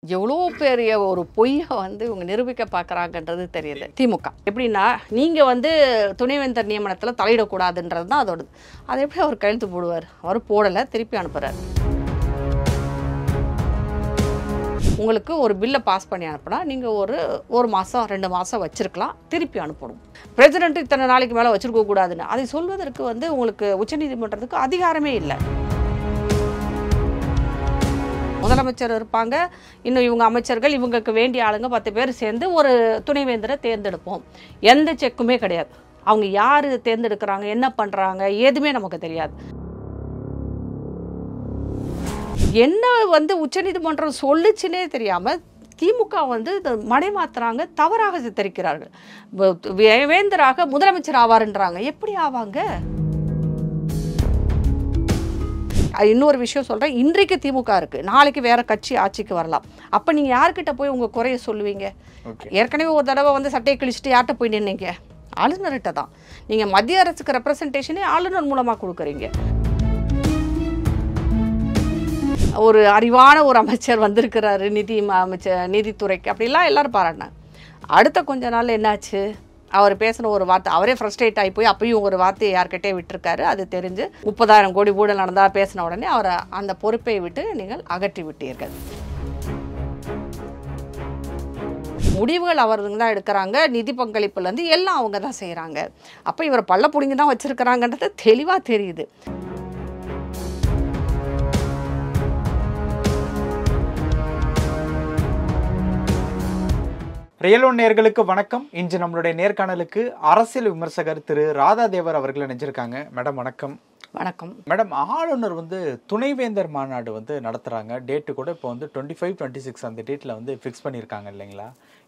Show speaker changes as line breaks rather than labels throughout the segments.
எவ்வளோ பெரிய ஒரு பொய்யை இவங்க நிரூபிக்க பார்க்குறாங்கன்றது தெரியுது. திமுக எப்படின்னா, நீங்கள் துணைவேந்தர் நியமனத்தில் தலையிடக்கூடாதுன்றது தான் அதோடது. அதை எப்படி அவர் கையெழுத்து போடுவார்? அவர் போடலை, திருப்பி அனுப்புகிறார். உங்களுக்கு ஒரு பில்லை பாஸ் பண்ணி அனுப்புனா நீங்கள் ஒரு மாதம் 2 மாதம் வச்சுருக்கலாம், திருப்பி அனுப்பணும். பிரசிடென்ட் இத்தனை நாளைக்கு மேலே வச்சுருக்க கூடாதுன்னு அதை சொல்வதற்கு உங்களுக்கு உச்சநீதிமன்றத்துக்கு அதிகாரமே இல்லை. முதலமைச்சர் இருப்பாங்க, இன்னும் இவங்க அமைச்சர்கள், இவங்களுக்கு வேண்டிய ஆளுங்க 10 பேர் சேர்ந்து ஒரு துணைவேந்தரை தேர்ந்தெடுப்போம். எந்த செக்குமே கிடையாது. அவங்க யார் தேர்ந்தெடுக்கிறாங்க, என்ன பண்ணுறாங்க, எதுவுமே நமக்கு தெரியாது. என்ன உச்சநீதிமன்றம் சொல்லுச்சுன்னே தெரியாமல் திமுக மடை மாத்துறாங்க, தவறாக சித்தரிக்கிறார்கள். வேந்தராக முதலமைச்சர் ஆவார்ன்றாங்க. எப்படி ஆவாங்க? இன்னொரு விஷயம் சொல்கிறேன், இன்றைக்கு திமுக இருக்குது, நாளைக்கு வேறு கட்சி ஆட்சிக்கு வரலாம். அப்போ நீங்கள் யார்கிட்ட போய் உங்கள் குறைய சொல்லுவீங்க? ஏற்கனவே ஒரு தடவை சட்டையை கிழிச்சிட்டு யார்கிட்ட போய் நின்னீங்க? ஆளுநர்கிட்ட தான். நீங்கள் மத்திய அரசுக்கு ரெப்ரசன்டேஷனே ஆளுநர் மூலமாக கொடுக்குறீங்க. ஒரு அறிவான ஒரு அமைச்சர் வந்திருக்கிறாரு நீதித்துறைக்கு, அப்படிலாம் எல்லாரும் பாராட்டினாங்க. அடுத்த கொஞ்ச நாள் என்னாச்சு? அவர் பேசின ஒரு வார்த்தை, அவரே ஃப்ரஸ்ட்ரேட் ஆகி போய் அப்பயும் ஒரு வார்த்தையை யார்கிட்டே விட்டுருக்காரு. அது தெரிஞ்சு 30,000 கோடி ஊழல் நடந்தால் பேசின உடனே அவரை அந்த பொறுப்பை விட்டு நீங்கள் அகற்றி விட்டீர்கள். முடிவுகள் அவருங்க தான் எடுக்கிறாங்க, நிதி பங்களிப்புலேருந்து எல்லாம் அவங்க தான் செய்கிறாங்க. அப்போ இவர் பல்ல பிடிங்கி தான் வச்சுருக்கிறாங்கன்றது தெளிவாக தெரியுது.
ரியல் ஒன் நேயர்களுக்கு வணக்கம். இன்று நம்மளுடைய நேர்காணலுக்கு அரசியல் விமர்சகர் திரு ராதா தேவர் அவர்கள் நினைச்சிருக்காங்க. மேடம் வணக்கம்.
வணக்கம்
மேடம், ஆளுநர் துணைவேந்தர் மாநாடு நடத்துகிறாங்க. டேட்டு கூட இப்போ 25, 26 அந்த டேட்டில் ஃபிக்ஸ் பண்ணியிருக்காங்க இல்லைங்களா?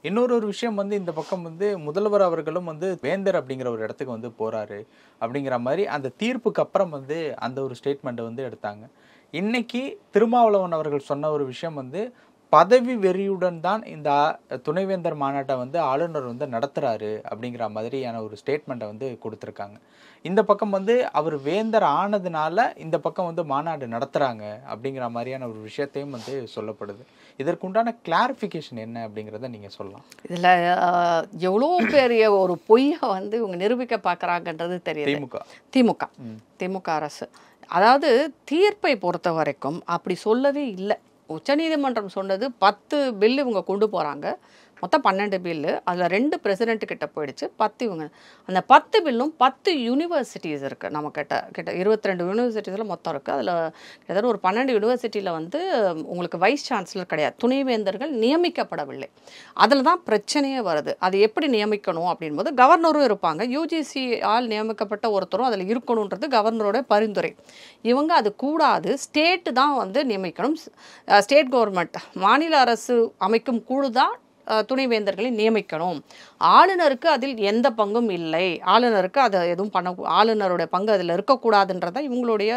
இன்னொரு விஷயம் இந்த பக்கம் முதல்வர் அவர்களும் வேந்தர் அப்படிங்கிற ஒரு இடத்துக்கு போகிறாரு அப்படிங்கிற மாதிரி அந்த தீர்ப்புக்கு அப்புறம் அந்த ஒரு ஸ்டேட்மெண்ட்டை எடுத்தாங்க. இன்னைக்கு திருமாவளவன் அவர்கள் சொன்ன ஒரு விஷயம் பதவி வெறியுடன் தான் இந்த துணைவேந்தர் மாநாட்டை ஆளுநர் நடத்துகிறாரு அப்படிங்கிற மாதிரியான ஒரு ஸ்டேட்மெண்ட்டை கொடுத்துருக்காங்க. இந்த பக்கம் அவர் வேந்தர் ஆனதுனால இந்த பக்கம் மாநாடு நடத்துகிறாங்க அப்படிங்கிற மாதிரியான ஒரு விஷயத்தையும் சொல்லப்படுது. இதற்குண்டான கிளாரிஃபிகேஷன் என்ன அப்படிங்கிறத நீங்கள் சொல்லலாம்.
இதில் எவ்வளோ பெரிய ஒரு பொய்யை இவங்க நிரூபிக்க பார்க்குறாங்கன்றது தெரியுது. திமுக அரசு, அதாவது தீர்ப்பை பொறுத்த வரைக்கும் அப்படி சொல்லவே இல்லை. உச்சநீதிமன்றம் சொன்னது 10 பில்லு இவங்க கொண்டு போகிறாங்க, மொத்தம் 12 பில்லு. அதில் 2 பிரசிடென்ட் கிட்ட போயிடுச்சு, 10 இவங்க. அந்த 10 பில்லும் 10 யூனிவர்சிட்டிஸ் இருக்குது நம்ம கிட்ட 22 யூனிவர்சிட்டிஸில் மொத்தம் இருக்குது. அதில் ஏதாவது ஒரு 12 யூனிவர்சிட்டியில் உங்களுக்கு வைஸ் சான்சலர் கிடையாது, துணைவேந்தர்கள் நியமிக்கப்படவில்லை. அதில் தான் பிரச்சனையே வருது. அது எப்படி நியமிக்கணும் அப்படின்போது கவர்னரும் இருப்பாங்க, யூஜிசி ஆல் நியமிக்கப்பட்ட ஒருத்தரும் அதில் இருக்கணுன்றது கவர்னரோட பரிந்துரை. இவங்க அது கூடாது, ஸ்டேட்டு தான் நியமிக்கணும். ஸ்டேட் கவர்மெண்ட், மாநில அரசு அமைக்கும் குழு தான் துணைவேந்தர்களை நியமிக்கணும். ஆளுநருக்கு அதில் எந்த பங்கும் இல்லை, ஆளுநருக்கு அதை எதுவும் ஆளுநருடைய பங்கு அதில் இருக்கக்கூடாதுன்றதான் இவங்களுடைய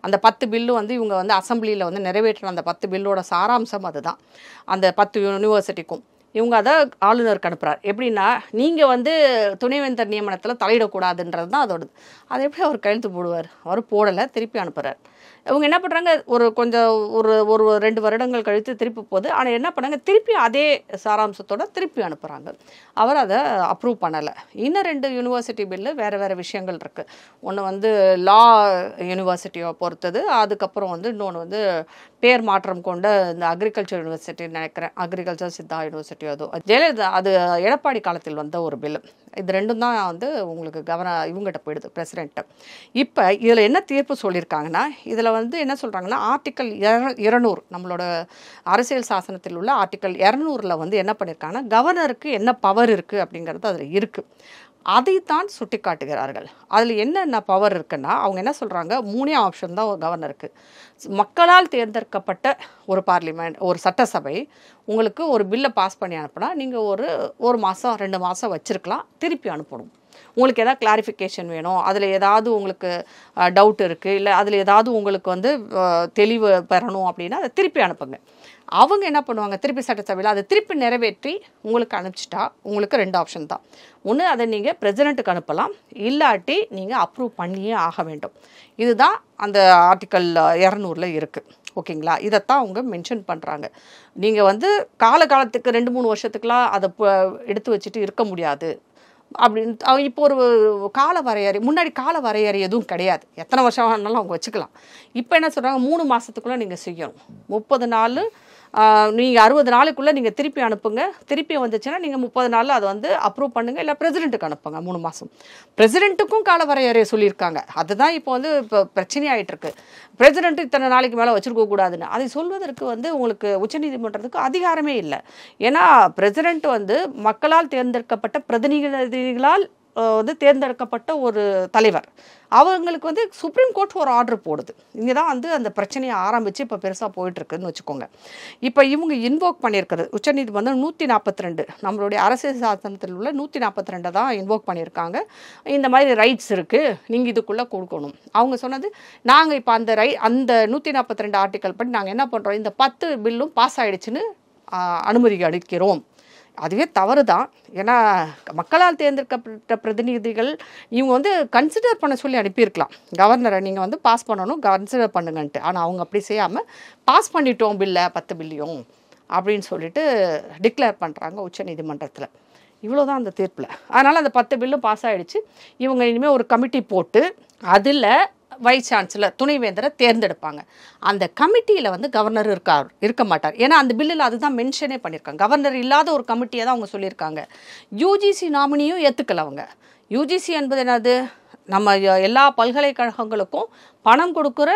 அந்த 10 பில்லு இவங்க அசம்பிளியில் நிறைவேற்றின அந்த 10 பில்லோட சாராம்சம் அதுதான். அந்த 10 யூனிவர்சிட்டிக்கும் இவங்க அதை ஆளுநருக்கு அனுப்புகிறார். எப்படின்னா, நீங்கள் துணைவேந்தர் நியமனத்தில் தலையிடக்கூடாதுன்றது தான் அதோடது. அதை எப்படி அவர் கையெழுத்து போடுவார்? அவர் போடலை, திருப்பி அனுப்புகிறார். இவங்க என்ன பண்ணுறாங்க, கொஞ்சம் ஒரு 2 வருடங்கள் கழித்து திருப்பி போகுது. ஆனால் என்ன பண்ணாங்க, திருப்பி அதே சாராம்சத்தோடு திருப்பி அனுப்புகிறாங்க. அவர் அதை அப்ரூவ் பண்ணலை. இன்னும் 2 யூனிவர்சிட்டி பில்லு வேறு விஷயங்கள் இருக்குது. ஒன்று லா யூனிவர்சிட்டியை பொறுத்தது, அதுக்கப்புறம் இன்னொன்று பேர் மாற்றம் கொண்ட இந்த அக்ரிகல்ச்சர் யூனிவர்சிட்டின்னு நினைக்கிறேன், அக்ரிகல்ச்சர் சித்தா யூனிவர்சிட்டி. ஜெயலலிதா, அது எடப்பாடி காலத்தில் வந்த ஒரு பில்லு. இது 2ம் தான் உங்களுக்கு இவங்ககிட்ட போயிடுது, பிரசிடென்ட்டு. இப்போ இதில் என்ன தீர்ப்பு சொல்லியிருக்காங்கன்னா, இதில் என்ன சொல்கிறாங்கன்னா, ஆர்டிக்கல் 200 நம்மளோட அரசியல் சாசனத்தில் உள்ள ஆர்டிக்கல் 200ல் என்ன பண்ணியிருக்காங்கன்னா, கவர்னருக்கு என்ன பவர் இருக்குது அப்படிங்கிறது அதில் இருக்குது. அதைத்தான் சுட்டி காட்டுகிறார்கள். அதில் என்னென்ன பவர் இருக்குன்னா, அவங்க என்ன சொல்கிறாங்க, 3 ஆப்ஷன் தான் கவர்னருக்கு. மக்களால் தேர்ந்தெடுக்கப்பட்ட ஒரு பார்லிமெண்ட், ஒரு சட்டசபை உங்களுக்கு ஒரு பில்லை பாஸ் பண்ணி அனுப்புனா நீங்கள் ஒரு மாதம் 2 மாதம் வச்சுருக்கலாம், திருப்பி அனுப்பணும். உங்களுக்கு எதாவது கிளாரிஃபிகேஷன் வேணும், அதில் ஏதாவது உங்களுக்கு டவுட் இருக்குது, இல்லை அதில் ஏதாவது உங்களுக்கு தெளிவு பெறணும் அப்படின்னா அதை திருப்பி அனுப்புங்க. அவங்க என்ன பண்ணுவாங்க, திருப்பி சட்டசபையில் அதை திருப்பி நிறைவேற்றி உங்களுக்கு அனுப்பிச்சிட்டா உங்களுக்கு 2 ஆப்ஷன் தான். ஒன்று, அதை நீங்கள் பிரசிடெண்ட்டுக்கு அனுப்பலாம், இல்லாட்டி நீங்கள் அப்ரூவ் பண்ணியே ஆக வேண்டும். இதுதான் அந்த ஆர்டிக்கல் 200ல் இருக்குது. ஓகேங்களா? இதைத்தான் அவங்க மென்ஷன் பண்ணுறாங்க. நீங்கள் வந்து காலத்துக்கு 2-3 வருஷத்துக்குலாம் அதை எடுத்து வச்சுட்டு இருக்க முடியாது அப்படின்னு. இப்போ ஒரு கால வரையறை, முன்னாடி கால வரையறை எதுவும் கிடையாது, எத்தனை வருஷம் ஆனாலும் அவங்க வச்சுக்கலாம். இப்போ என்ன சொல்கிறாங்க, 3 மாதத்துக்குள்ளே நீங்கள் செய்யணும். 30 நாள் நீங்கள் 60 நாளுக்குள்ளே நீங்கள் திருப்பி அனுப்புங்க. திருப்பி வந்துச்சுன்னா நீங்கள் 30 நாளில் அதை வந்து அப்ரூவ் பண்ணுங்கள், இல்லை பிரசிடெண்ட்டுக்கு அனுப்புங்க 3 மாதம். பிரசிடெண்ட்டுக்கும் கால வரையறையை சொல்லியிருக்காங்க. அதுதான் இப்போ வந்து இப்போ பிரச்சனையாயிட்டு இருக்கு. பிரசிடெண்ட்டு இத்தனை நாளைக்கு மேலே வச்சுருக்கக்கூடாதுன்னு அதை சொல்வதற்கு வந்து உங்களுக்கு உச்சநீதிமன்றத்துக்கு அதிகாரமே இல்லை. ஏன்னா பிரசிடெண்ட் வந்து மக்களால் தேர்ந்தெடுக்கப்பட்ட பிரதிநிதிகளால் வந்து தேர்ந்தெடுக்கப்பட்ட ஒரு தலைவர். அவங்களுக்கு வந்து சுப்ரீம் கோர்ட் ஒரு ஆர்டர் போடுது. இங்கே தான் வந்து அந்த பிரச்சனையை ஆரம்பித்து இப்போ பெருசாக போயிட்டுருக்குன்னு வச்சுக்கோங்க. இப்போ இவங்க இன்வோக் பண்ணியிருக்கிறது உச்சநீதிமன்றம் 142 நம்மளுடைய அரசியல் சாசனத்தில் உள்ள 142 தான் இன்வோக் பண்ணியிருக்காங்க. இந்த மாதிரி ரைட்ஸ் இருக்குது, நீங்கள் இதுக்குள்ளே கொடுக்கணும். அவங்க சொன்னது, நாங்கள் இப்போ அந்த 142 ஆர்டிக்கல் படி நாங்கள் என்ன பண்ணுறோம், இந்த 10 பில்லும் பாஸ் ஆகிடுச்சுன்னு அனுமதி அளிக்கிறோம். அதுவே தவறு தான். ஏன்னா மக்களால் தேர்ந்தெடுக்கப்பட்ட பிரதிநிதிகள் இவங்க வந்து கன்சிடர் பண்ண சொல்லி அனுப்பியிருக்கலாம் கவர்னரை, நீங்கள் வந்து பாஸ் பண்ணணும், கன்சிடர் பண்ணுங்கன்ட்டு. ஆனால் அவங்க அப்படி செய்யாமல் பாஸ் பண்ணிட்டோம் பில்லை 10 பில்லையும் அப்படின்னு சொல்லிட்டு டிக்ளேர் பண்ணுறாங்க உச்சநீதிமன்றத்தில். இவ்வளோதான் அந்த தீர்ப்பில். அதனால் அந்த 10 பில்லும் பாஸ் ஆகிடுச்சு. இவங்க இனிமேல் ஒரு கமிட்டி போட்டு அதில் வைஸ் சான்சலர் துணைவேந்தரை தேர்ந்தெடுப்பாங்க. அந்த கமிட்டியில் வந்து கவர்னர் இருக்க மாட்டார். ஏன்னா அந்த பில்லில் அதுதான் மென்ஷனே பண்ணியிருக்காங்க. கவர்னர் இல்லாத ஒரு கமிட்டியை தான் அவங்க சொல்லியிருக்காங்க. யூஜிசி நாமினியும் ஏற்றுக்கல அவங்க. யூஜிசி என்பது என்னது, நம்ம எல்லா பல்கலைக்கழகங்களுக்கும் பணம் கொடுக்குற,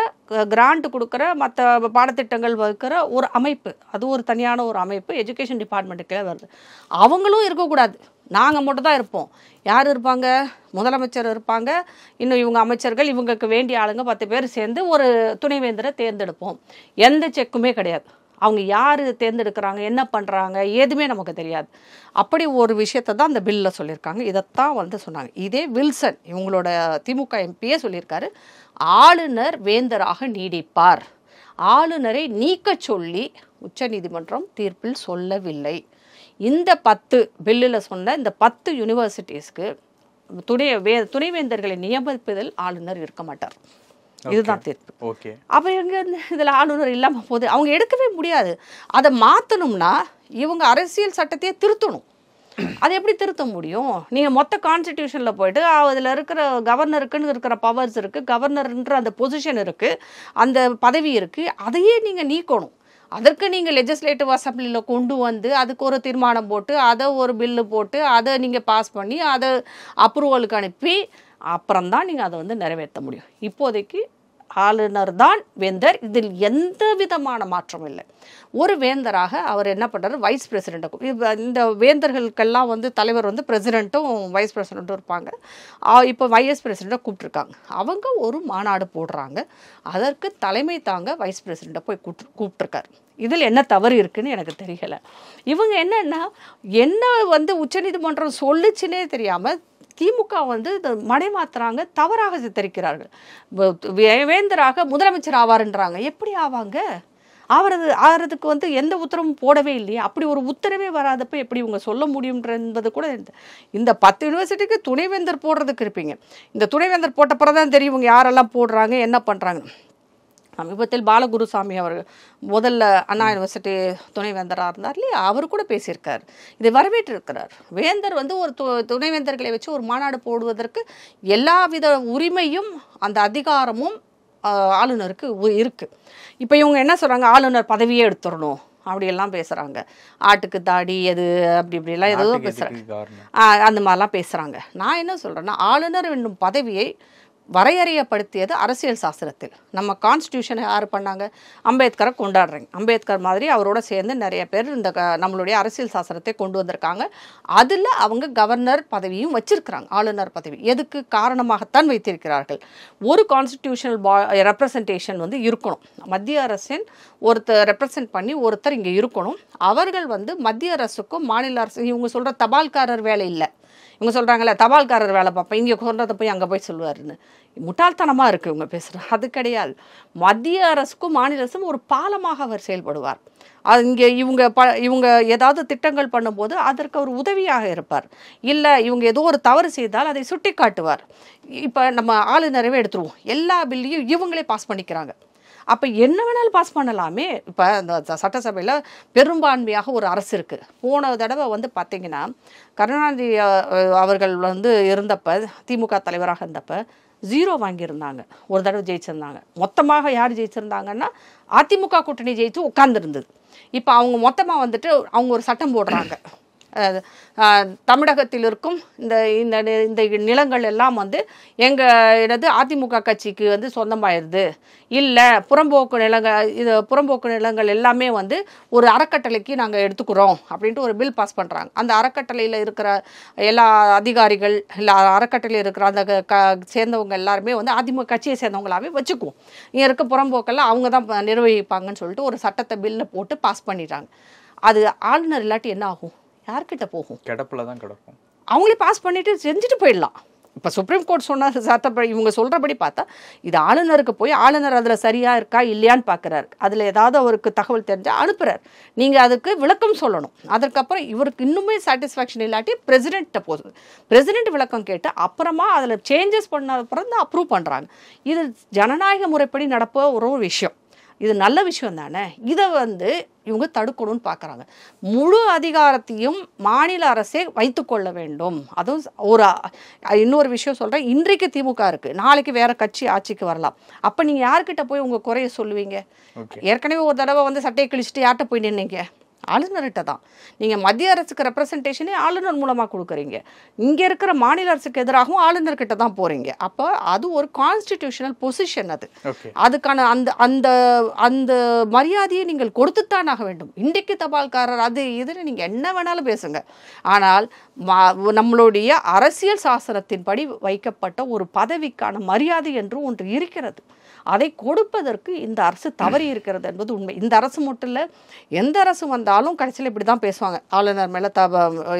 கிராண்ட் கொடுக்குற, மற்ற பாடத்திட்டங்கள் வைக்கிற ஒரு அமைப்பு. அது ஒரு தனியான ஒரு அமைப்பு, எஜுகேஷன் டிபார்ட்மெண்ட்டுக்கே வருது. அவங்களும் இருக்கக்கூடாது, நாங்கள் மட்டும் தான் இருப்போம். யார் இருப்பாங்க, முதலமைச்சர் இருப்பாங்க, இன்னும் இவங்க அமைச்சர்கள், இவங்களுக்கு வேண்டிய ஆளுங்க 10 பேர் சேர்ந்து ஒரு துணைவேந்தரை தேர்ந்தெடுப்போம். எந்த செக்குமே கிடையாது. அவங்க யார் தேர்ந்தெடுக்கிறாங்க, என்ன பண்ணுறாங்க, எதுவுமே நமக்கு தெரியாது. அப்படி ஒரு விஷயத்தை தான் அந்த பில்லில் சொல்லியிருக்காங்க. இதைத்தான் வந்து சொன்னாங்க. இதே வில்சன் இவங்களோட திமுக எம்பியே சொல்லியிருக்காரு, ஆளுநர் வேந்தராக நீடிப்பார். ஆளுநரை நீக்க சொல்லி உச்சநீதிமன்றம் தீர்ப்பில் சொல்லவில்லை. இந்த 10 பில்லில் சொன்ன இந்த 10 யூனிவர்சிட்டிஸ்க்கு துணைவேந்தர்களை நியமிப்பதில் ஆளுநர் இருக்க மாட்டார். இதுதான் தீர்ப்பு.
ஓகே.
அப்போ எங்கே இதில் ஆளுநர் இல்லாமல் போகுது, அவங்க எடுக்கவே முடியாது. அதை மாற்றணும்னா இவங்க அரசியல் சட்டத்தையே திருத்தணும். அதை எப்படி திருத்த முடியும்? நீங்கள் மொத்த கான்ஸ்டிடியூஷனில் போயிட்டு அதில் இருக்கிற கவர்னருக்குன்னு இருக்கிற பவர்ஸ் இருக்குது, கவர்னர்ன்ற அந்த பொசிஷன் இருக்குது, அந்த பதவி இருக்குது, அதையே நீங்கள் நீக்கணும். அதற்கு நீங்கள் லெஜிஸ்லேட்டிவ் அசம்பிளியில் கொண்டு வந்து அதுக்கு ஒரு தீர்மானம் போட்டு அதை ஒரு பில்லு போட்டு அதை நீங்கள் பாஸ் பண்ணி அதை அப்ரூவலுக்கு அனுப்பி அப்புறம்தான் நீங்கள் அதை வந்து நிறைவேற்ற முடியும். இப்போதைக்கு ஆளுநர் தான் வேந்தர். இதில் எந்த விதமான மாற்றம் இல்லை. ஒரு வேந்தராக அவர் என்ன பண்ணுறாரு, வைஸ் பிரசிடெண்ட்டை, இந்த வேந்தர்களுக்கெல்லாம் வந்து தலைவர் வந்து பிரசிடெண்ட்டும் வைஸ் பிரசிடெண்ட்டும் இருப்பாங்க. இப்போ வைஸ் பிரசிடெண்ட்டை கூப்பிட்ருக்காங்க. அவங்க ஒரு மாநாடு போடுறாங்க. அதற்கு தலைமை தாங்க வைஸ் பிரசிடெண்ட்டை போய் கூப்பிட்ருக்காரு. இதில் என்ன தவறு இருக்குதுன்னு எனக்கு தெரியலை. இவங்க என்ன வந்து உச்சநீதிமன்றம் சொல்லுச்சுன்னே தெரியாமல் திமுக வந்து மடைமாத்துறாங்க, தவறாக சித்தரிக்கிறார்கள். வேந்தராக முதலமைச்சர் ஆவார்ன்றாங்க. எப்படி ஆவாங்க? ஆகிறதுக்கு வந்து எந்த உத்தரவும் போடவே இல்லையா? அப்படி ஒரு உத்தரவே வராதப்ப எப்படி இவங்க சொல்ல முடியும்ன்றது கூட இந்த 10 யூனிவர்சிட்டிக்கு துணைவேந்தர் போடுறதுக்கு இருப்பீங்க. இந்த துணைவேந்தர் போட்ட பிறகு தான் தெரியும் இவங்க யாரெல்லாம் போடுறாங்க, என்ன பண்ணுறாங்க. சமீபத்தில் பாலகுருசாமி அவர்கள் முதல்ல அண்ணா யூனிவர்சிட்டி துணைவேந்தராக இருந்தார் இல்லையா, அவர் கூட பேசியிருக்கார், இதை வரவேற்றிருக்கிறார். வேந்தர் வந்து ஒரு துணைவேந்தர்களை வச்சு ஒரு மாநாடு போடுவதற்கு எல்லாவித உரிமையும் அந்த அதிகாரமும் ஆளுநருக்கு இருக்குது. இப்போ இவங்க என்ன சொல்கிறாங்க, ஆளுநர் பதவியே எடுத்துடணும் அப்படியெல்லாம் பேசுகிறாங்க. ஆட்டுக்கு தாடி எது அப்படி இப்படிலாம் ஏதோ பேசுகிறாங்க, அந்த மாதிரிலாம் பேசுகிறாங்க. நான் என்ன சொல்கிறேன்னா, ஆளுநர் என்னும் பதவியை வரையறையப்படுத்தியது அரசியல் சாஸ்திரத்தில். நம்ம கான்ஸ்டியூஷனை யார் பண்ணாங்க, அம்பேத்கரை கொண்டாடுறீங்க. அம்பேத்கர் மாதிரி அவரோட சேர்ந்து நிறைய பேர் இந்த நம்மளுடைய அரசியல் சாஸ்திரத்தை கொண்டு வந்திருக்காங்க. அதில் அவங்க கவர்னர் பதவியும் வச்சிருக்கிறாங்க, ஆளுநர் பதவி. எதுக்கு காரணமாகத்தான் வைத்திருக்கிறார்கள். ஒரு கான்ஸ்டிடியூஷனல் ரெப்ரசன்டேஷன் வந்து இருக்கணும். மத்திய அரசின் ஒருத்தர் ரெப்ரசன்ட் பண்ணி ஒருத்தர் இங்கே இருக்கணும். அவர்கள் வந்து மத்திய அரசுக்கும் மாநில அரசு, இவங்க சொல்கிற தபால்காரர் வேலை இல்லை. இவங்க சொல்கிறாங்களே தபால்காரர் வேலை பார்ப்பேன், இங்கே சொல்கிறத போய் அங்கே போய் சொல்லுவாருன்னு. முட்டாள்தனமாக இருக்குது இவங்க பேசுகிறது. அது கிடையாது. மத்திய அரசுக்கும் மாநில அரசும் ஒரு பாலமாக அவர் செயல்படுவார். அது இங்கே இவங்க ஏதாவது திட்டங்கள் பண்ணும்போது அதற்கு அவர் உதவியாக இருப்பார். இல்லை இவங்க ஏதோ ஒரு தவறு செய்தால் அதை சுட்டி காட்டுவார். இப்போ நம்ம ஆளுநரவே எடுத்துருவோம், எல்லா பில்லையும் இவங்களே பாஸ் பண்ணிக்கிறாங்க. அப்போ என்ன வேணாலும் பாஸ் பண்ணலாமே. இப்போ அந்த சட்டசபையில் பெரும்பான்மையாக ஒரு அரசு இருக்குது. போன தடவை வந்து பார்த்திங்கன்னா கருணாநிதி அவர்கள் வந்து இருந்தப்போ, திமுக தலைவராக இருந்தப்போ 0 வாங்கியிருந்தாங்க. ஒரு தடவை ஜெயிச்சிருந்தாங்க. மொத்தமாக யார் ஜெயிச்சிருந்தாங்கன்னா அதிமுக கூட்டணி ஜெயிச்சு உட்கார்ந்துருந்தது. இப்போ அவங்க மொத்தமாக வந்துட்டு அவங்க ஒரு சட்டம் போடுறாங்க. தமிழகத்தில் இருக்கும் இந்த இந்த நிலங்கள் எல்லாம் வந்து எங்கள் அதிமுக கட்சிக்கு வந்து சொந்தமாயிருது, இல்லை புறம்போக்கு நிலங்கள் எல்லாமே வந்து ஒரு அறக்கட்டளைக்கு நாங்கள் எடுத்துக்கிறோம் அப்படின்ட்டு ஒரு பில் பாஸ் பண்ணுறாங்க. அந்த அறக்கட்டளையில் இருக்கிற எல்லா அதிகாரிகள், இல்லை அறக்கட்டளையில் இருக்கிற அந்த சேர்ந்தவங்க எல்லாருமே வந்து அதிமுக கட்சியை சேர்ந்தவங்களாவே வச்சுக்குவோம். இங்கே இருக்க புறம்போக்கெல்லாம் அவங்க தான் நிர்வகிப்பாங்கன்னு சொல்லிட்டு ஒரு சட்டத்தை பில்லை போட்டு பாஸ் பண்ணிடுறாங்க. அது ஆளுநர் இல்லாட்டி என்ன ஆகும்? யார்கிட்ட போகும்?
கிடப்பில் தான் கிடக்கும்.
அவங்களே பாஸ் பண்ணிட்டு செஞ்சுட்டு போயிடலாம். இப்போ சுப்ரீம் கோர்ட் சொன்ன சட்டப்படி இவங்க சொல்கிறபடி பார்த்தா இது ஆளுநருக்கு போய் ஆளுநர் அதில் சரியாக இருக்கா இல்லையான்னு பார்க்குறாரு. அதில் ஏதாவது அவருக்கு தகவல் தெரிஞ்சால் அனுப்புகிறார். நீங்கள் அதுக்கு விளக்கம் சொல்லணும். அதற்கப்புறம் இவருக்கு இன்னுமே சாட்டிஸ்ஃபேக்ஷன் இல்லாட்டி பிரசிடென்ட்டை போகுது. பிரசிடென்ட் விளக்கம் கேட்டு அப்புறமா அதில் சேஞ்சஸ் பண்ண அப்புறம் தான் அப்ரூவ் பண்ணுறாங்க. இது ஜனநாயக முறைப்படி நடப்ப ஒரு விஷயம். இது நல்ல விஷயம் தானே. இதை வந்து இவங்க தடுக்கணும்னு பார்க்குறாங்க. முழு அதிகாரத்தையும் மாநில அரசே வைத்துக்கொள்ள வேண்டும். அதுவும் இன்னொரு விஷயம் சொல்கிறேன். இன்றைக்கு திமுக இருக்குது, நாளைக்கு வேறு கட்சி ஆட்சிக்கு வரலாம். அப்போ நீங்கள் யார்கிட்ட போய் உங்கள் குறைய சொல்லுவீங்க? ஏற்கனவே ஒரு தடவை வந்து சட்டையை கிழிச்சிட்டு யார்கிட்ட போய் நின்னீங்க? ஆளுநர்கிட்ட தான். நீங்கள் மத்திய அரசுக்கு ரெப்ரசன்டேஷனே ஆளுநர் மூலமாக கொடுக்குறீங்க. இங்கே இருக்கிற மாநில அரசுக்கு எதிராகவும் ஆளுநர்கிட்ட தான் போகிறீங்க. அப்போ அது ஒரு கான்ஸ்டிடியூஷனல் பொசிஷன். அதுக்கான அந்த அந்த அந்த மரியாதையை நீங்கள் கொடுத்துத்தான் ஆக வேண்டும். இன்றைக்கு தபால்காரர் அது இதுன்னு நீங்கள் என்ன வேணாலும் பேசுங்க. ஆனால் நம்மளுடைய அரசியல் சாசனத்தின்படி வைக்கப்பட்ட ஒரு பதவிக்கான மரியாதை என்று ஒன்று இருக்கிறது. அதை கொடுப்பதற்கு இந்த அரசு தவறி இருக்கிறது என்பது உண்மை. இந்த அரசு மட்டும் இல்லை, எந்த அரசு வந்தாலும் கடைசியில் இப்படி தான் பேசுவாங்க. ஆளுநர் மேலே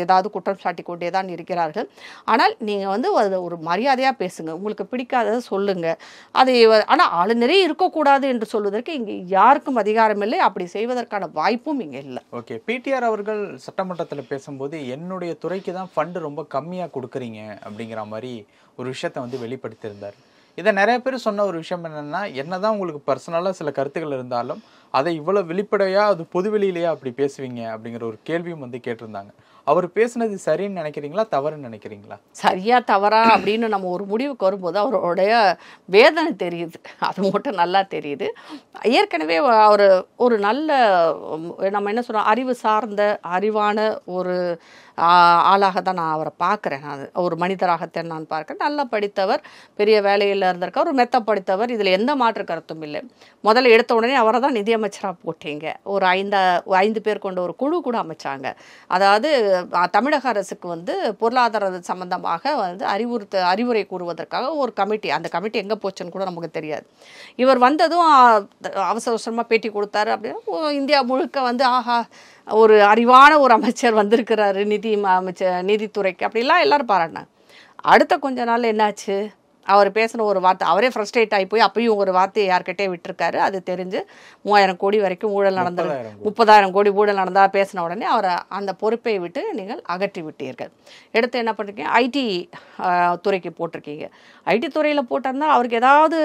ஏதாவது குற்றம் சாட்டி கொண்டே தான் இருக்கிறார்கள். ஆனால் நீங்கள் வந்து அது ஒரு மரியாதையாக பேசுங்க. உங்களுக்கு பிடிக்காததை சொல்லுங்கள். அது ஆனால் ஆளுநரே இருக்கக்கூடாது என்று சொல்வதற்கு இங்கே யாருக்கும் அதிகாரம் இல்லை. அப்படி செய்வதற்கான வாய்ப்பும் இங்கே இல்லை.
ஓகே, பிடிஆர் அவர்கள் சட்டமன்றத்தில் பேசும்போது என்னுடைய துறைக்கு தான் ஃபண்டு ரொம்ப கம்மியாக கொடுக்குறீங்க அப்படிங்கிற மாதிரி ஒரு விஷயத்தை வந்து வெளிப்படுத்தியிருந்தார். இதை நிறைய பேர் சொன்ன ஒரு விஷயம் என்னென்னா, என்னதான் உங்களுக்கு பர்சனலாக சில கருத்துக்கள் இருந்தாலும் அதை இவ்வளோ வெளிப்படையாக அது பொதுவெளியிலேயே அப்படி பேசுவீங்க அப்படிங்கிற ஒரு கேள்வியும் வந்து கேட்டிருந்தாங்க. அவர் பேசுனது சரின்னு நினைக்கிறீங்களா, தவறுன்னு நினைக்கிறீங்களா?
சரியா தவறா அப்படின்னு நம்ம ஒரு முடிவுக்கு வரும்போது அவருடைய வேதனை தெரியுது. அது மட்டும் நல்லா தெரியுது. ஏற்கனவே அவர் ஒரு நல்ல நம்ம என்ன சொல்கிறோம், அறிவு சார்ந்த அறிவான ஒரு ஆளாக தான் நான் அவரை பார்க்குறேன். நான் ஒரு மனிதராகத்தான் நான் பார்க்குறேன். நல்லா படித்தவர், பெரிய வேலையில் இருந்திருக்கார், ஒரு மெத்த படித்தவர். இதில் எந்த மாற்று கருத்தும் இல்லை. முதல்ல எடுத்த உடனே அவரை தான் நிதியமைச்சராக போட்டீங்க. ஒரு 5 பேர் கொண்ட ஒரு குழு கூட அமைச்சாங்க. அதாவது தமிழக அரசுக்கு வந்து பொருளாதார சம்பந்தமாக வந்து அறிவுரை கூறுவதற்காக ஒரு கமிட்டி. அந்த கமிட்டி எங்கே போச்சுன்னு கூட நமக்கு தெரியாது. இவர் வந்ததும் அவசர அவசரமாக பேட்டி கொடுத்தாரு. அப்படின்னா இந்தியா முழுக்க வந்து ஆஹா, ஒரு அறிவான ஒரு அமைச்சர் வந்திருக்கிறாரு நீதித்துறைக்கு அப்படிலாம் எல்லாரும் பாராட்டினாங்க. அடுத்த கொஞ்ச நாள் என்னாச்சு, அவர் பேசின ஒரு வார்த்தை, அவரே ஃப்ரஸ்ட்ரேட் ஆகி போய் அப்பயும் ஒரு வார்த்தையை யார்கிட்டே விட்டுருக்காரு. அது தெரிஞ்சு 3000 கோடி வரைக்கும் ஊழல் நடந்தது, 30,000 கோடி ஊழல் நடந்தால் பேசின உடனே அவரை அந்த பொறுப்பை விட்டு நீங்கள் அகற்றி விட்டீர்கள். எடுத்து என்ன பண்ணிருக்கீங்க, ஐடி துறைக்கு போட்டிருக்கீங்க. ஐடி துறையில் போட்டிருந்தால் அவருக்கு ஏதாவது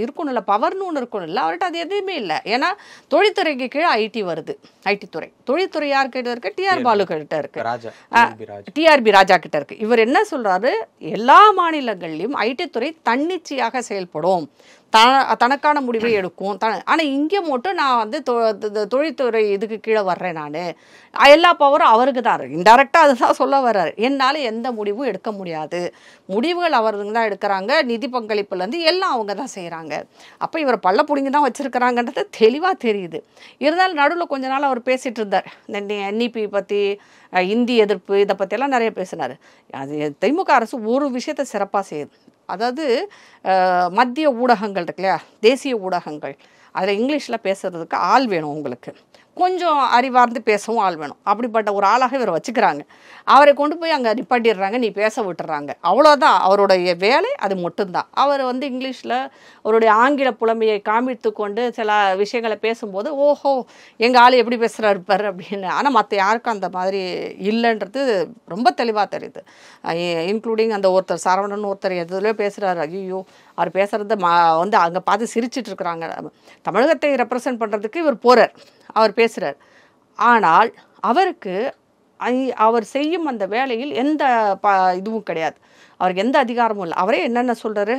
இருக்கணும் இல்லை, பவர்னு ஒன்று இருக்கணும் இல்லை, அவர்கிட்ட அது எதுவுமே இல்லை. ஏன்னா தொழில்துறைக்கு கீழே ஐடி வருது. ஐடி துறை, தொழில்துறை யார்கிட்ட இருக்கு, டிஆர் பாலு கிட்ட இருக்கு, டிஆர்பி ராஜா கிட்ட இருக்கு. இவர் என்ன சொல்றாரு, எல்லா மாநிலங்கள்லையும் ஐடி துறை தன்னிச்சையாக செயல்படும், தனக்கான முடிவை எடுக்கும். ஆனால் இங்கே மட்டும் நான் வந்து தொழில்துறை இதுக்கு கீழே வர்றேன், நான் எல்லா பவரும் அவருக்கு தான் இருக்கு. இன்டெரக்டாக அதுதான் சொல்ல வர்றாரு. என்னால் எந்த முடிவும் எடுக்க முடியாது, முடிவுகள் அவருங்க தான் எடுக்கிறாங்க, நிதி பங்களிப்புலேருந்து எல்லாம் அவங்க தான் செய்கிறாங்க. அப்போ இவர் பல்ல பிடிங்கி தான் வச்சுருக்கிறாங்கன்றது தெளிவாக தெரியுது. இருந்தாலும் நடுவில் கொஞ்ச நாள் அவர் பேசிகிட்டு இருந்தார். இந்த என்இபி பற்றி, இந்தி எதிர்ப்பு, இதை பற்றியெல்லாம் நிறைய பேசினார். அது திமுக அரசு ஒரு விஷயத்தை சிறப்பாக செய்யுது. அதாவது மத்திய ஊடகங்கள் இருக்கு இல்லையா, தேசிய ஊடகங்கள், அதில் இங்கிலீஷில் பேசுகிறதுக்கு ஆள் வேணும் உங்களுக்கு. கொஞ்சம் அறிவார்ந்து பேசவும் ஆள் வேணும். அப்படிப்பட்ட ஒரு ஆளாக இவர் வச்சுக்கிறாங்க. அவரை கொண்டு போய் அங்கே நிப்பாட்டிடுறாங்க, நீ பேச விட்டுறாங்க. அவ்வளோதான் அவருடைய வேலை, அது மட்டும்தான். அவர் வந்து இங்கிலீஷில் அவருடைய ஆங்கில புலமையை காமித்து கொண்டு சில விஷயங்களை பேசும்போது ஓஹோ எங்கள் ஆள் எப்படி பேசுகிறாரு பாரு அப்படின்னு. ஆனால் மற்ற யாருக்கும் அந்த மாதிரி இல்லைன்றது ரொம்ப தெளிவாக தெரியுது. இன்க்ளூடிங் அந்த ஒருத்தர் சரவணன் ஒருத்தர் எதுலேயோ பேசுகிறாரு, ஐயோ அவர் பேசுகிறத வந்து அங்கே பார்த்து சிரிச்சிட்டு இருக்கிறாங்க. தமிழகத்தை ரெப்ரசன்ட் பண்ணுறதுக்கு இவர் போகிறார், அவர் பேசுகிறார். ஆனால் அவருக்கு அவர் செய்யும் அந்த வேலையில் எந்த இதுவும் கிடையாது, அவருக்கு எந்த அதிகாரமும் இல்லை. அவரே என்னென்ன சொல்கிறாரு,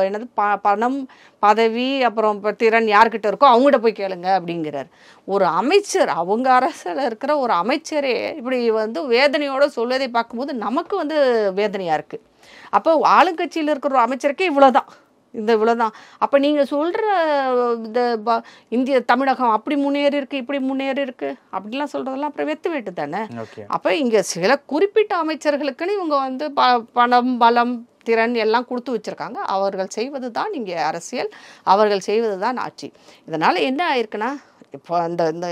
என்னது பணம் பதவி அப்புறம் திறன் யார்கிட்ட இருக்கோ அவங்ககிட்ட போய் கேளுங்க அப்படிங்கிறார். ஒரு அமைச்சர், அவங்க அரசில் இருக்கிற ஒரு அமைச்சரே இப்படி வந்து வேதனையோடு சொல்வதை பார்க்கும்போது நமக்கு வந்து வேதனையாக இருக்குது. அப்போ ஆளுங்கட்சியில் இருக்கிற ஒரு அமைச்சருக்கே இவ்வளோதான். அப்போ நீங்கள் சொல்கிற இந்த இந்திய தமிழகம் அப்படி முன்னேறி இருக்குது, இப்படி முன்னேறி இருக்குது அப்படிலாம் சொல்கிறதெல்லாம் அப்புறம் வெத்து வேட்டு தானே. அப்போ இங்கே சில குறிப்பிட்ட அமைச்சர்களுக்குன்னு இவங்க வந்து பணம் பலம் திறன் எல்லாம் கொடுத்து வச்சுருக்காங்க. அவர்கள் செய்வது தான் இங்கே அரசியல், அவர்கள் செய்வது தான் ஆட்சி. இதனால் என்ன ஆயிருக்குன்னா, இப்போ இந்த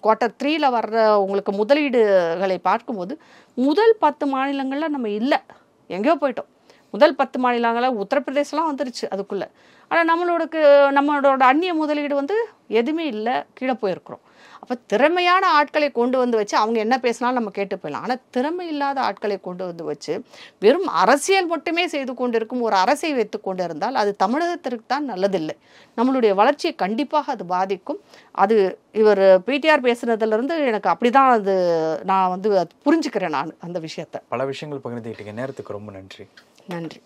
Q3 வர்ற உங்களுக்கு முதலீடுகளை பார்க்கும்போது முதல் 10 மாநிலங்களில் நம்ம இல்லை, எங்கேயோ போயிட்டோம். முதல் 10 மாநிலங்களில் உத்தரப்பிரதேசலாம் வந்துருச்சு அதுக்குள்ளே. ஆனால் நம்மளோட அந்நிய முதலீடு வந்து எதுவுமே இல்லை, கீழே போயிருக்கிறோம். அப்போ திறமையான ஆட்களை கொண்டு வந்து வச்சு அவங்க என்ன பேசினாலும் நம்ம கேட்டு போயிடலாம். ஆனால் திறமை இல்லாத ஆட்களை கொண்டு வந்து வச்சு வெறும் அரசியல் மட்டுமே செய்து கொண்டிருக்கும் ஒரு அரசை வைத்து கொண்டு இருந்தால் அது தமிழகத்திற்கு தான் நல்லதில்லை. நம்மளுடைய வளர்ச்சியை கண்டிப்பாக அது பாதிக்கும். அது இவர் பிடிஆர் பேசுனதுலேருந்து எனக்கு அப்படி தான் அது நான் வந்து புரிஞ்சுக்கிறேன். நான் அந்த விஷயத்தை
பல விஷயங்கள் பகிர்ந்துக்கிட்டீங்க. நேரத்துக்கு ரொம்ப நன்றி.
நன்றி.